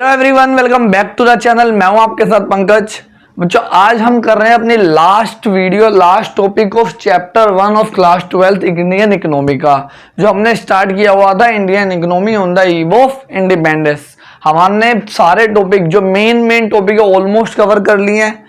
Hello everyone, welcome back to the channel. मैं हूं आपके साथ पंकज। बच्चों, आज हम कर रहे हैं अपनी last topic of chapter 1 of class 12 Indian economy का, जो हमने स्टार्ट किया हुआ था Indian economy on the eve of independence. हमने सारे टॉपिक जो मेन टॉपिक है ऑलमोस्ट कवर कर लिए हैं।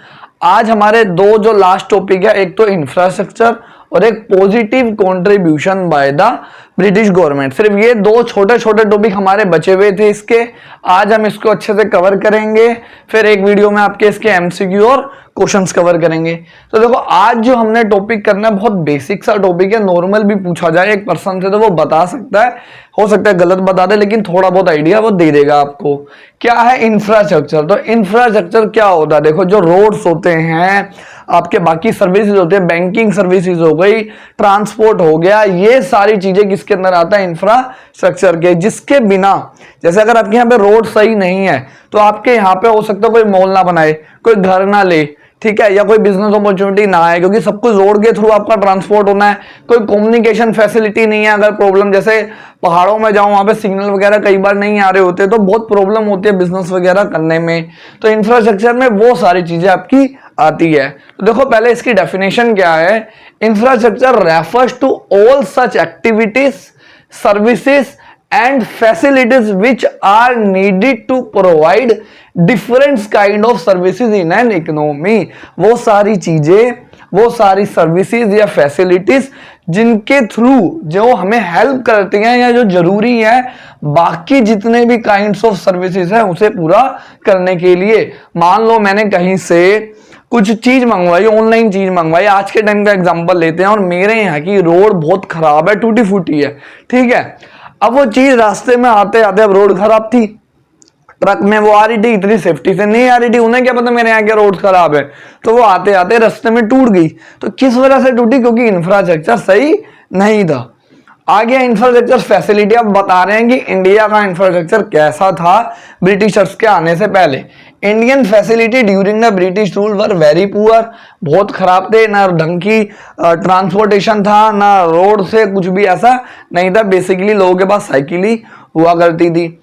आज हमारे दो जो लास्ट टॉपिक है, एक तो इंफ्रास्ट्रक्चर और एक positive contribution by the British government. सिर्फ ये दो छोटे छोटे टॉपिक हमारे बचे हुए थे इसके। आज हम इसको अच्छे से कवर करेंगे, फिर एक वीडियो में आपके इसके एमसीक्यू और क्वेश्चंस कवर करेंगे। तो देखो, आज जो हमने टॉपिक करना है बहुत बेसिक सा टॉपिक है। नॉर्मल भी पूछा जाए एक पर्सन से तो वो बता सकता है, हो सकता है गलत बता दे, लेकिन थोड़ा बहुत आइडिया वो दे देगा आपको। क्या है इंफ्रास्ट्रक्चर? तो इंफ्रास्ट्रक्चर क्या होता है? देखो, जो रोड्स होते हैं, आपके बाकी सर्विसेज होते हैं, बैंकिंग सर्विसेज हो गई, ट्रांसपोर्ट हो गया, ये सारी चीजें किसके अंदर आता है? इंफ्रास्ट्रक्चर के। जिसके बिना, जैसे अगर आपके यहाँ पे रोड सही नहीं है तो आपके यहाँ पे हो सकता है कोई मॉल ना बनाए, कोई घर ना ले, ठीक है, या कोई बिजनेस अपॉर्चुनिटी ना आए, क्योंकि सब कुछ रोड के थ्रू आपका ट्रांसपोर्ट होना है। कोई कम्युनिकेशन फैसिलिटी नहीं है, अगर प्रॉब्लम, जैसे पहाड़ों में जाओ, वहां पे सिग्नल वगैरह कई बार नहीं आ रहे होते तो बहुत प्रॉब्लम होती है बिजनेस वगैरह करने में। तो इंफ्रास्ट्रक्चर में वो सारी चीजें आपकी आती है। तो देखो, पहले इसकी डेफिनेशन क्या है। Infrastructure refers to all such activities, services and facilities which are needed to provide different kind of services in an economy। वो सारी चीजें, वो सारी सर्विसेज या फैसिलिटीज जिनके थ्रू जो हमें हेल्प करती हैं या जो जरूरी है बाकी जितने भी काइंड्स ऑफ सर्विसेज हैं उसे पूरा करने के लिए। मान लो मैंने कहीं से कुछ चीज मंगवाई, ऑनलाइन चीज मंगवाई, आज के टाइम का एग्जांपल लेते हैं, और मेरे यहाँ की रोड बहुत खराब है, टूटी फूटी है, ठीक है। अब वो चीज रास्ते में आते आते, अब रोड खराब थी, ट्रक में वो आ रही थी, इतनी सेफ्टी से नहीं आ रही थी, उन्हें क्या पता मेरे यहाँ के रोड खराब है, तो वो आते आते रास्ते में टूट गई। तो किस वजह से टूटी? क्योंकि इंफ्रास्ट्रक्चर सही नहीं था। आ गया इंफ्रास्ट्रक्चर फैसिलिटी। अब बता रहे हैं कि इंडिया का इंफ्रास्ट्रक्चर कैसा था ब्रिटिशर्स के आने से पहले। Indian facility during the British rule were very poor, बहुत खराब थे। ना ढंग की ट्रांसपोर्टेशन था, ना रोड से कुछ भी ऐसा नहीं था। बेसिकली लोगों के पास साइकिल ही हुआ करती थी।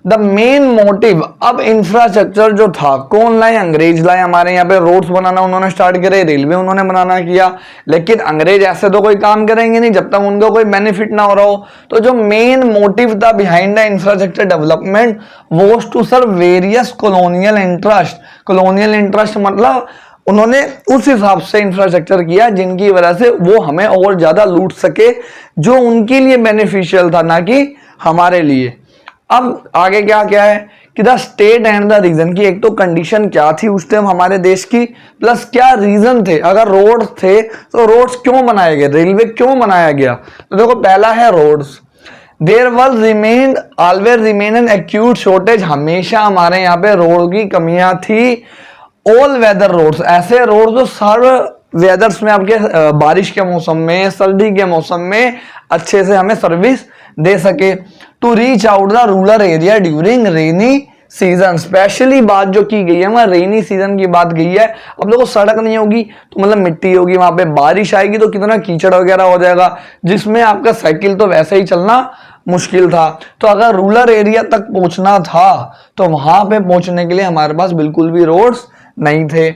द मेन मोटिव, अब इंफ्रास्ट्रक्चर जो था कौन लाए? अंग्रेज लाए। हमारे यहाँ पे रोड्स बनाना उन्होंने स्टार्ट करे, रेलवे उन्होंने बनाना किया, लेकिन अंग्रेज ऐसे तो कोई काम करेंगे नहीं जब तक उनको कोई बेनिफिट ना हो रहा हो। तो जो मेन मोटिव था behind the infrastructure development was to serve various colonial interest. Colonial interest मतलब उन्होंने उस हिसाब से इंफ्रास्ट्रक्चर किया जिनकी वजह से वो हमें और ज्यादा लूट सके, जो उनके लिए बेनिफिशियल था, ना कि हमारे लिए। अब आगे क्या क्या है कि the state and the region की, एक तो कंडीशन क्या थी उस टाइम हमारे देश की, प्लस क्या रीजन थे। अगर रोड्स थे तो रोड्स क्यों बनाए गए, रेलवे क्यों बनाया गया? तो देखो, पहला है roads. There was remain always remain an acute shortage, हमेशा हमारे यहाँ पे रोड की कमियां थी। ऑल वेदर रोड्स, ऐसे रोड जो सर्व वेदर्स में, आपके बारिश के मौसम में, सर्दी के मौसम में अच्छे से हमें सर्विस दे सके। To reach out the rural area during rainy season, specially बात जो की गई है वहां रेनी सीजन की बात गई है। अब देखो, सड़क नहीं होगी तो मतलब मिट्टी होगी, वहां पे बारिश आएगी तो कितना कीचड़ वगैरह हो जाएगा, जिसमें आपका साइकिल तो वैसे ही चलना मुश्किल था। तो अगर रूरल एरिया तक पहुंचना था तो वहां पे पहुंचने के लिए हमारे पास बिल्कुल भी रोड्स नहीं थे।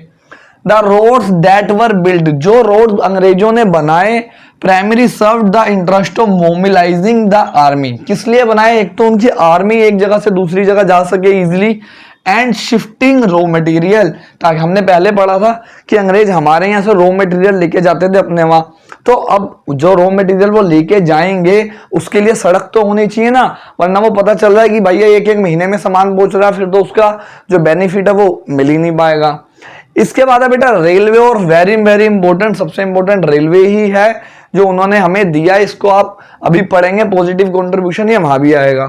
The roads that were build, जो रोड अंग्रेजों ने बनाए, primary serve the interest of mobilising the army. किस लिए बनाए? एक तो उनकी आर्मी एक जगह से दूसरी जगह जा सके easily, and shifting raw material, ताकि हमने पहले पढ़ा था कि अंग्रेज हमारे यहाँ से रॉ मटेरियल लेके जाते थे अपने वहां। तो अब जो रॉ मटेरियल वो लेके जाएंगे उसके लिए सड़क तो होनी चाहिए ना, वरना वो पता चल रहा है कि भैया एक एक महीने में सामान पहुंच रहा है, फिर तो उसका जो बेनिफिट है वो मिल ही नहीं पाएगा। इसके बाद है बेटा रेलवे, और वेरी वेरी इंपॉर्टेंट, सबसे इंपॉर्टेंट रेलवे ही है जो उन्होंने हमें दिया। इसको आप अभी पढ़ेंगे, पॉजिटिव कंट्रीब्यूशन, ये वहां भी आएगा।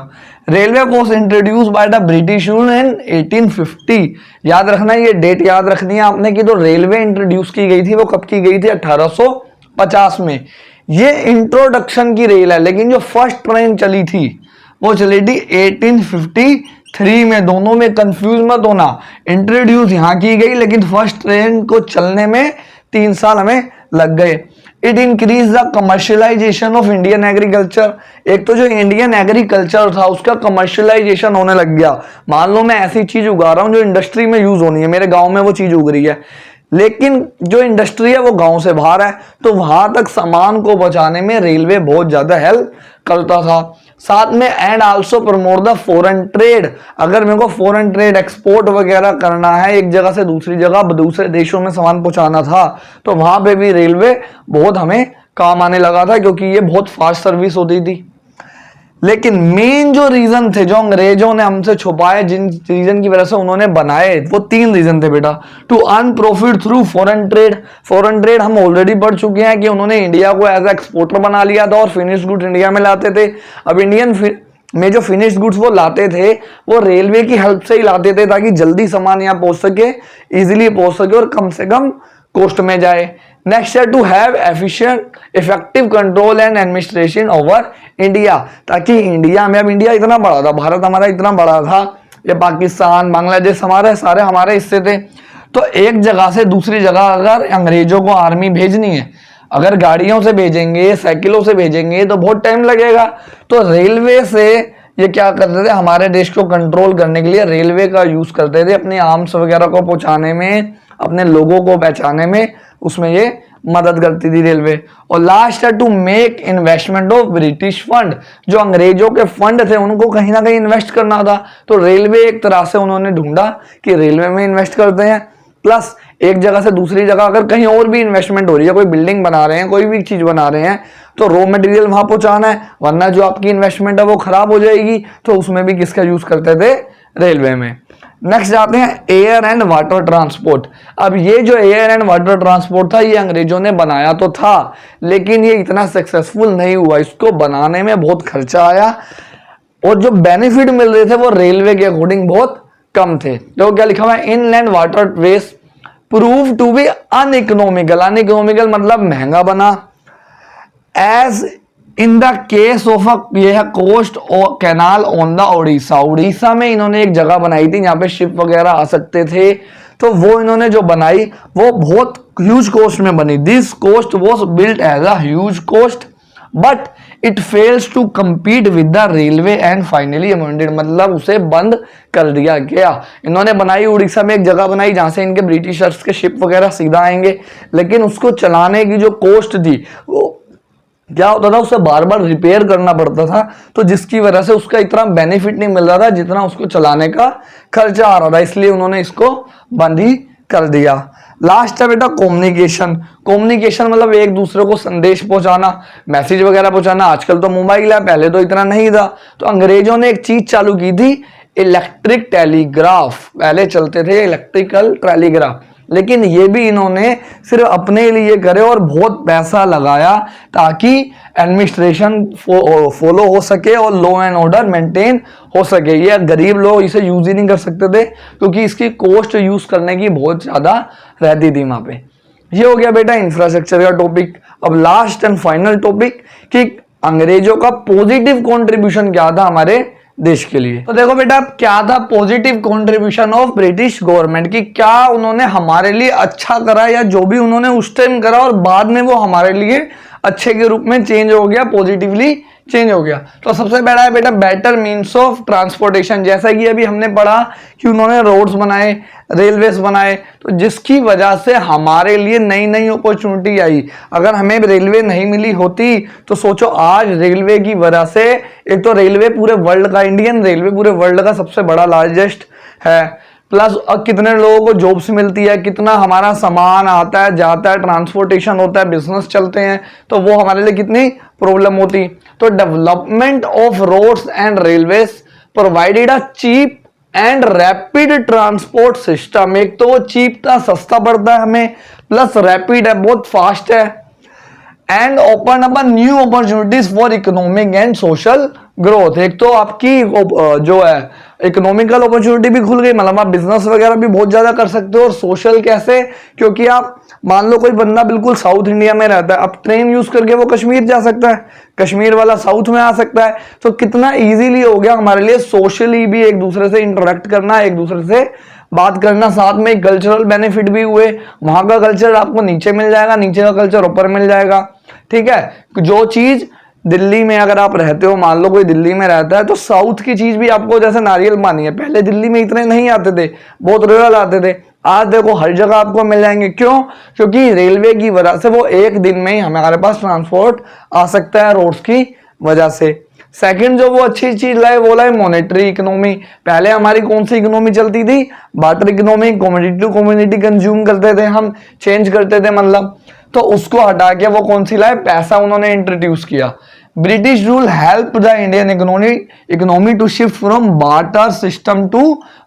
Railway was introduce by the British rule in 1850। याद रखना, ये डेट याद रखनी है आपने कि तो रेलवे इंट्रोड्यूस की गई थी, वो कब की गई थी? 1850 में। ये इंट्रोडक्शन की रेल है, लेकिन जो फर्स्ट ट्रेन चली थी वो चली थी 1853 में। दोनों में कंफ्यूज मत होना, इंट्रोड्यूस यहां की गई लेकिन फर्स्ट ट्रेन को चलने में 3 साल हमें लग गए। It increase the commercialisation of Indian agriculture. एक तो जो इंडियन एग्रीकल्चर था उसका कमर्शियलाइजेशन होने लग गया। मान लो मैं ऐसी चीज उगा रहा हूं जो इंडस्ट्री में यूज होनी है, मेरे गांव में वो चीज उग रही है, लेकिन जो इंडस्ट्री है वो गांव से बाहर है, तो वहां तक सामान को पहुंचाने में रेलवे बहुत ज्यादा हेल्प करता था। साथ में and also promote the foreign trade. अगर मेरे को फॉरेन ट्रेड एक्सपोर्ट वगैरह करना है, एक जगह से दूसरी जगह दूसरे देशों में सामान पहुंचाना था, तो वहां पे भी रेलवे बहुत हमें काम आने लगा था, क्योंकि ये बहुत फास्ट सर्विस होती थी। लेकिन मेन जो रीजन थे जो अंग्रेजों ने हमसे छुपाए, जिन रीजन की वजह से उन्होंने बनाए, वो 3 रीजन थे बेटा। To earn profit through foreign trade. Foreign trade हम ऑलरेडी पढ़ चुके हैं कि उन्होंने इंडिया को एज एक्सपोर्टर बना लिया था और फिनिश्ड गुड्स इंडिया में लाते थे। अब इंडियन में जो फिनिश्ड गुड्स वो लाते थे वो रेलवे की हेल्प से ही लाते थे, ताकि जल्दी सामान यहाँ पहुंच सके, इजिली पहुंच सके और कम से कम कॉस्ट में जाए। नेक्स्ट है to have efficient effective control and administration over India. ताकि इंडिया में, अब इंडिया इतना बड़ा था, भारत हमारा इतना बड़ा था, ये पाकिस्तान बांग्लादेश हमारे सारे हमारे हिस्से थे, तो एक जगह से दूसरी जगह अगर अंग्रेजों को आर्मी भेजनी है, अगर गाड़ियों से भेजेंगे, साइकिलों से भेजेंगे तो बहुत टाइम लगेगा। तो रेलवे से ये क्या करते थे, हमारे देश को कंट्रोल करने के लिए रेलवे का यूज करते थे अपने आर्म्स वगैरह को पहुंचाने में, अपने लोगों को पहचाने में, उसमें ये मदद करती थी रेलवे। और लास्ट है to make investment of British fund. जो अंग्रेजों के फंड थे उनको कहीं ना कहीं इन्वेस्ट करना था, तो रेलवे एक तरह से उन्होंने ढूंढा कि रेलवे में इन्वेस्ट करते हैं, प्लस एक जगह से दूसरी जगह अगर कहीं और भी इन्वेस्टमेंट हो रही है, कोई बिल्डिंग बना रहे हैं, कोई भी चीज बना रहे हैं, तो रॉ मटेरियल वहां पहुंचाना है, वरना जो आपकी इन्वेस्टमेंट है वो खराब हो जाएगी। तो उसमें भी किसका यूज करते थे, रेलवे में। नेक्स्ट जाते हैं एयर एंड वाटर ट्रांसपोर्ट। अब ये जो एयर एंड वाटर ट्रांसपोर्ट था ये अंग्रेजों ने बनाया तो था, लेकिन ये इतना सक्सेसफुल नहीं हुआ, इसको बनाने में बहुत खर्चा आया और जो बेनिफिट मिल रहे थे वो रेलवे के अकॉर्डिंग बहुत कम थे। तो क्या लिखा हुआ है, inland waterways prove to be uneconomical. Uneconomical मतलब महंगा बना। As in the case of यह coast canal on the Orissa. Orissa में इन्होंने एक जगह बनाई थी जहां पे शिप वगैरह आ सकते थे, तो वो इन्होंने जो बनाई वो बहुत ह्यूज कॉस्ट में बनी। This coast was built as a huge cost but it fails to compete with the railway and finally abandoned. मतलब उसे बंद कर दिया गया। इन्होंने बनाई, उड़ीसा में एक जगह बनाई जहां से इनके ब्रिटिशर्स के शिप वगैरह सीधा आएंगे, लेकिन उसको चलाने की जो कॉस्ट थी वो क्या होता था, उसे बार बार रिपेयर करना पड़ता था, तो जिसकी वजह से उसका इतना बेनिफिट नहीं मिल रहा था जितना उसको चलाने का खर्चा आ रहा था, इसलिए उन्होंने इसको बंद ही कर दिया। लास्ट है बेटा कम्युनिकेशन। कम्युनिकेशन मतलब एक दूसरे को संदेश पहुंचाना, मैसेज वगैरह पहुंचाना। आजकल तो मोबाइल है, पहले तो इतना नहीं था। तो अंग्रेजों ने एक चीज चालू की थी, इलेक्ट्रिक टेलीग्राफ। पहले चलते थे इलेक्ट्रिकल टेलीग्राफ, लेकिन ये भी इन्होंने सिर्फ अपने लिए करे और बहुत पैसा लगाया ताकि एडमिनिस्ट्रेशन फॉलो हो सके और लॉ एंड ऑर्डर मेंटेन हो सके। ये गरीब लोग इसे यूज ही नहीं कर सकते थे क्योंकि इसकी कॉस्ट यूज करने की बहुत ज्यादा रहती थी वहां पे। ये हो गया बेटा इंफ्रास्ट्रक्चर का टॉपिक। अब लास्ट एंड फाइनल टॉपिक कि अंग्रेजों का पॉजिटिव कंट्रीब्यूशन क्या था हमारे देश के लिए। तो देखो बेटा क्या था positive contribution of British government की, क्या उन्होंने हमारे लिए अच्छा करा या जो भी उन्होंने उस टाइम करा और बाद में वो हमारे लिए अच्छे के रूप में चेंज हो गया, पॉजिटिवली चेंज हो गया। तो सबसे पहला है बेटा बेटर मीन्स ऑफ ट्रांसपोर्टेशन। जैसा कि अभी हमने पढ़ा कि उन्होंने रोड्स बनाए, रेलवेज बनाए, तो जिसकी वजह से हमारे लिए नई नई अपॉर्चुनिटी आई। अगर हमें रेलवे नहीं मिली होती तो सोचो आज रेलवे की वजह से, एक तो रेलवे पूरे वर्ल्ड का, इंडियन रेलवे पूरे वर्ल्ड का सबसे बड़ा लार्जेस्ट है, प्लस अब कितने लोगों को जॉब्स मिलती है, कितना हमारा सामान आता है जाता है, ट्रांसपोर्टेशन होता है, बिजनेस चलते हैं, तो वो हमारे लिए कितनी प्रॉब्लम होती। तो development of roads and railways provided a cheap and rapid transport system. एक तो वो चीप था, सस्ता पड़ता है हमें, प्लस रैपिड है, बहुत फास्ट है, and open up new opportunities for economic and social growth, एक तो आपकी जो है इकोनॉमिकल अपॉर्चुनिटी भी खुल गई, मतलब आप बिजनेस वगैरह भी बहुत ज्यादा कर सकते हो। और सोशल कैसे, क्योंकि आप मान लो कोई बंदा बिल्कुल साउथ इंडिया में रहता है, अब ट्रेन यूज करके वो कश्मीर जा सकता है, कश्मीर वाला साउथ में आ सकता है। तो कितना इजीली हो गया हमारे लिए सोशली भी एक दूसरे से इंटरेक्ट करना, एक दूसरे से बात करना, साथ में एक कल्चरल बेनिफिट भी हुए। वहां का कल्चर आपको नीचे मिल जाएगा, नीचे का कल्चर ऊपर मिल जाएगा, ठीक है। जो चीज दिल्ली में अगर आप रहते हो, मान लो कोई दिल्ली में रहता है, तो साउथ की चीज भी आपको, जैसे नारियल पानी है, पहले दिल्ली में इतने नहीं आते थे, बहुत रेयर आते थे, आज देखो हर जगह आपको मिल जाएंगे। क्यों? क्योंकि रेलवे की वजह से वो एक दिन में ही हमारे पास ट्रांसपोर्ट आ सकता है, रोड्स की वजह से। सेकंड जो वो अच्छी चीज लाए वो लाए मॉनेटरी इकोनॉमी। पहले हमारी कौन सी इकोनॉमी चलती थी? Barter economy, community to community consume करते थे हम, चेंज करते थे मतलब। तो उसको हटा के वो कौन सी लाए? पैसा उन्होंने इंट्रोड्यूस किया। British rule help the Indian economy to shift from barter system to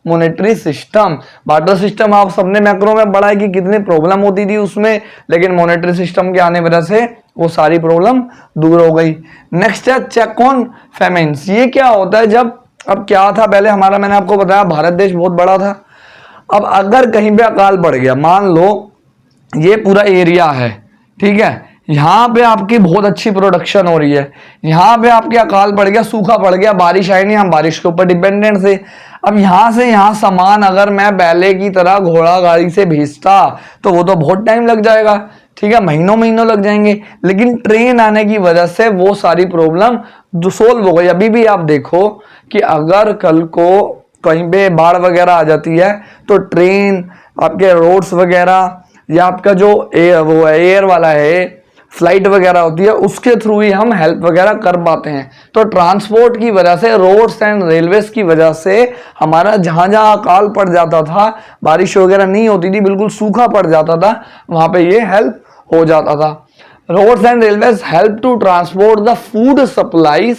monetary system. Barter system आप सबने मैक्रो में पढ़ा है कि कितनी प्रॉब्लम होती थी उसमें, लेकिन मॉनेटरी सिस्टम के आने वजह से वो सारी प्रॉब्लम दूर हो गई। नेक्स्ट है चेक ऑन फेमेंस। ये क्या होता है? जब अब क्या था पहले हमारा, मैंने आपको बताया भारत देश बहुत बड़ा था। अब अगर कहीं पे अकाल पड़ गया, मान लो ये पूरा एरिया है, ठीक है, यहाँ पे आपकी बहुत अच्छी प्रोडक्शन हो रही है, यहाँ पे आपके अकाल पड़ गया, सूखा पड़ गया, बारिश आई नहीं, हम बारिश के ऊपर डिपेंडेंट थे। अब यहाँ से यहाँ सामान अगर मैं पहले की तरह घोड़ा गाड़ी से भेजता तो वो तो बहुत टाइम लग जाएगा, ठीक है, महीनों महीनों लग जाएंगे। लेकिन ट्रेन आने की वजह से वो सारी प्रॉब्लम जो सोल्व हो गई। अभी भी आप देखो कि अगर कल को कहीं पे बाढ़ वगैरह आ जाती है तो ट्रेन, आपके रोड्स वगैरह, या आपका जो वो एयर वाला है, फ्लाइट वगैरह होती है, उसके थ्रू ही हम हेल्प वगैरह कर पाते हैं। तो ट्रांसपोर्ट की वजह से, रोड्स एंड रेलवेज की वजह से हमारा जहां जहां अकाल पड़ जाता था, बारिश वगैरह नहीं होती थी, बिल्कुल सूखा पड़ जाता था, वहां पे ये हेल्प हो जाता था। Roads and railways help to transport the food supplies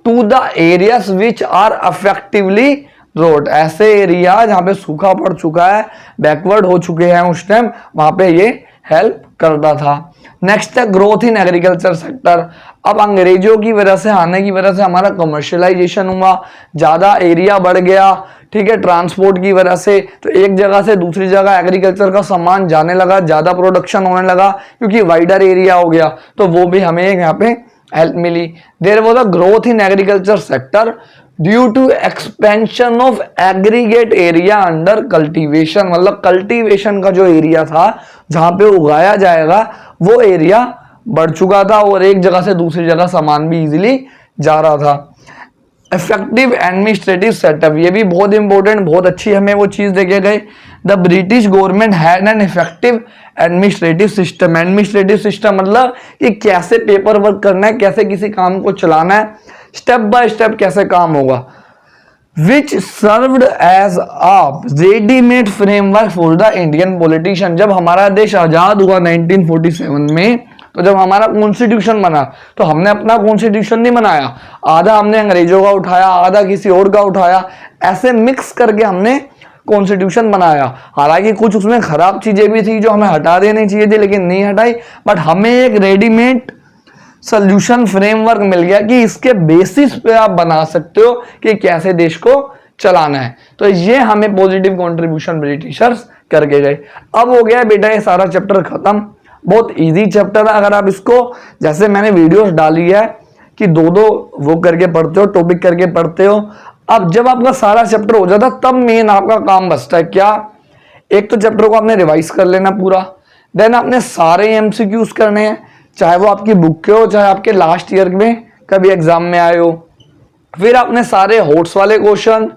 to the areas which are affectively road. ऐसे एरिया जहां पे सूखा पड़ चुका है, बैकवर्ड हो चुके हैं उस टाइम, वहां पे ये हेल्प करता था। नेक्स्ट है ग्रोथ इन एग्रीकल्चर सेक्टर। अब अंग्रेजों की वजह से, आने की वजह से हमारा कमर्शियलाइजेशन हुआ, ज्यादा एरिया बढ़ गया, ठीक है, ट्रांसपोर्ट की वजह से। तो एक जगह से दूसरी जगह एग्रीकल्चर का सामान जाने लगा, ज्यादा प्रोडक्शन होने लगा, क्योंकि वाइडर एरिया हो गया, तो वो भी हमें यहाँ पे हेल्प मिली। There was a growth in agriculture sector due to expansion of aggregate area under cultivation. मतलब कल्टीवेशन का जो एरिया था जहां पे उगाया जाएगा, वो एरिया बढ़ चुका था और एक जगह से दूसरी जगह सामान भी इजीली जा रहा था। इफेक्टिव एडमिनिस्ट्रेटिव सेटअप, ये भी बहुत इंपॉर्टेंट, बहुत अच्छी हमें वो चीज देखे गए। The British government had an effective administrative system. Administrative system मतलब कि कैसे पेपर वर्क करना है, कैसे किसी काम को चलाना है, स्टेप बाय स्टेप कैसे काम होगा। Which served as a readymade framework for the Indian politician. जब हमारा देश आजाद हुआ 1947 में, तो जब हमारा कॉन्स्टिट्यूशन बना, तो हमने अपना कॉन्स्टिट्यूशन नहीं बनाया, आधा हमने अंग्रेजों का उठाया, आधा किसी और का उठाया, ऐसे मिक्स करके हमने कॉन्स्टिट्यूशन बनाया। हालांकि कुछ उसमें खराब चीजें भी थी जो हमें हटा देनी चाहिए थी, लेकिन नहीं हटाई। बट हमें एक रेडीमेड सोल्यूशन फ्रेमवर्क मिल गया कि इसके बेसिस पे आप बना सकते हो कि कैसे देश को चलाना है। तो ये हमें पॉजिटिव कंट्रीब्यूशन ब्रिटिशर्स करके गए। अब हो गया बेटा ये सारा चैप्टर खत्म। बहुत इजी चैप्टर है, अगर आप इसको, जैसे मैंने वीडियोस डाली है कि दो वो करके पढ़ते हो, टॉपिक करके पढ़ते हो। अब जब आपका सारा चैप्टर हो जाता, तब मेन आपका काम बचता है क्या? एक तो चैप्टर को आपने रिवाइज कर लेना पूरा, देन आपने सारे एमसीक्यूज करने हैं, चाहे वो आपकी बुक के हो, चाहे आपके लास्ट ईयर में कभी एग्जाम में आए हो। फिर आपने सारे होट्स वाले क्वेश्चन,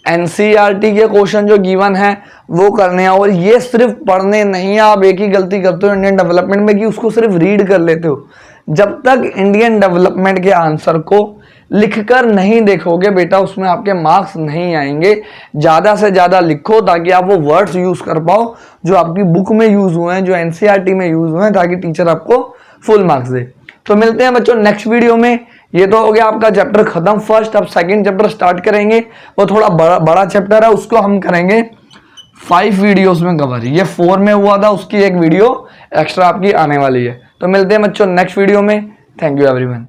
एनसीईआरटी के क्वेश्चन जो गिवन है वो करने हैं। और ये सिर्फ पढ़ने नहीं है, आप एक ही गलती करते हो इंडियन डेवलपमेंट में कि उसको सिर्फ रीड कर लेते हो। जब तक इंडियन डेवलपमेंट के आंसर को लिखकर नहीं देखोगे बेटा, उसमें आपके मार्क्स नहीं आएंगे। ज्यादा से ज्यादा लिखो ताकि आप वो वर्ड्स यूज कर पाओ जो आपकी बुक में यूज हुए हैं, जो एनसीईआरटी में यूज हुए हैं, ताकि टीचर आपको फुल मार्क्स दे। तो मिलते हैं बच्चों नेक्स्ट वीडियो में। ये तो हो गया आपका चैप्टर खत्म फर्स्ट। अब सेकंड चैप्टर स्टार्ट करेंगे, वो थोड़ा बड़ा चैप्टर है, उसको हम करेंगे 5 वीडियोस में कवर। ये 4 में हुआ था, उसकी एक वीडियो एक्स्ट्रा आपकी आने वाली है। तो मिलते हैं बच्चों नेक्स्ट वीडियो में। Thank you everyone.